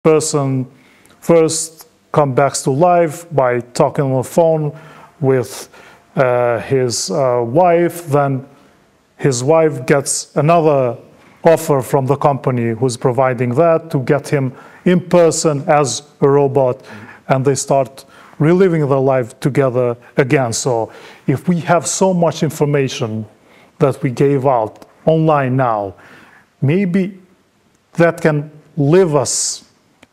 person first comes back to life by talking on the phone with his wife, then his wife gets another offer from the company who's providing that to get him in person as a robot, and they start reliving their life together again. So if we have so much information that we gave out online now, maybe that can live us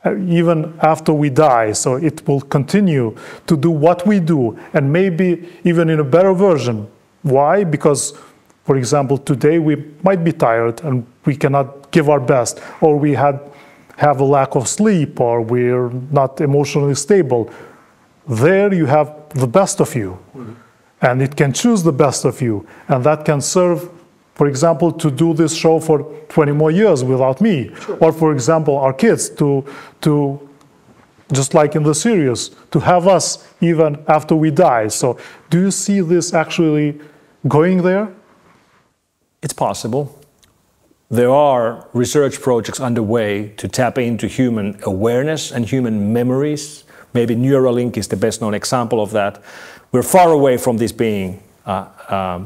even after we die. So it will continue to do what we do, and maybe even in a better version. Why? Because, for example, today we might be tired and we cannot give our best, or we have a lack of sleep, or we're not emotionally stable. There you have the best of you, and it can choose the best of you, and that can serve, for example, to do this show for 20 more years without me. Sure. Or, for example, our kids to just like in the series, to have us even after we die. So do you see this actually going there? It's possible. There are research projects underway to tap into human awareness and human memories. Maybe Neuralink is the best known example of that. We're far away from this being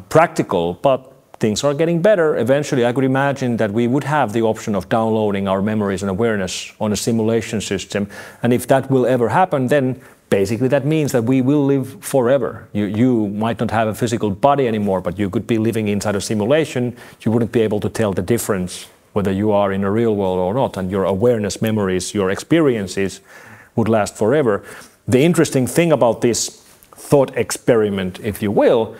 practical, but things are getting better. Eventually, I could imagine that we would have the option of downloading our memories and awareness on a simulation system. And if that will ever happen, then basically that means that we will live forever. You might not have a physical body anymore, but you could be living inside a simulation. You wouldn't be able to tell the difference whether you are in a real world or not. And your awareness, memories, your experiences would last forever. The interesting thing about this thought experiment, if you will,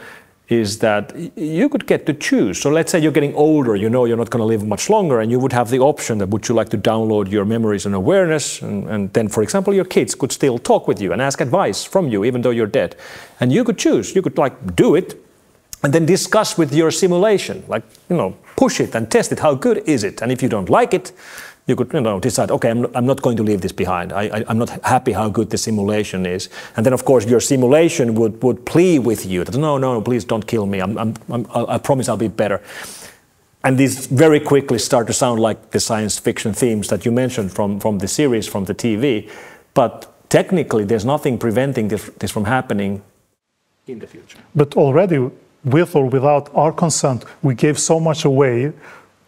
is that you could get to choose. So let's say you're getting older, you know you're not going to live much longer, and you would have the option that would you like to download your memories and awareness, and then, for example, your kids could still talk with you and ask advice from you even though you're dead. And you could choose, you could like do it and then discuss with your simulation, like, you know, push it and test it, how good is it? And if you don't like it, you could, you know, decide, okay, I'm not going to leave this behind. I'm not happy how good the simulation is. And then, of course, your simulation would plead with you that, no, please don't kill me. I promise I'll be better. And these very quickly start to sound like the science fiction themes that you mentioned from the series, from the TV. But technically, there's nothing preventing this from happening in the future. But already, with or without our consent, we gave so much away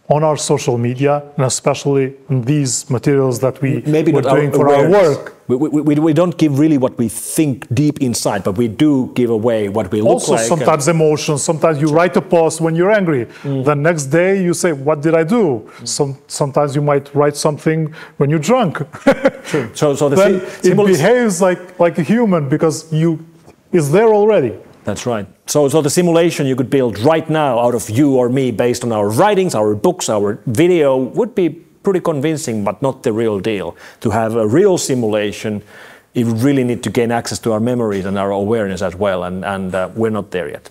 on our social media, and especially in these materials that we were doing for our work. We don't give really what we think deep inside, but we do give away what we look like. Also, sometimes emotions. Sometimes you write a post when you're angry. The next day you say, what did I do? Sometimes you might write something when you're drunk. Sure. So then it behaves like a human because it's there already. That's right. So the simulation you could build right now out of you or me based on our writings, our books, our video would be pretty convincing, but not the real deal. To have a real simulation, you really need to gain access to our memories and our awareness as well, and we're not there yet.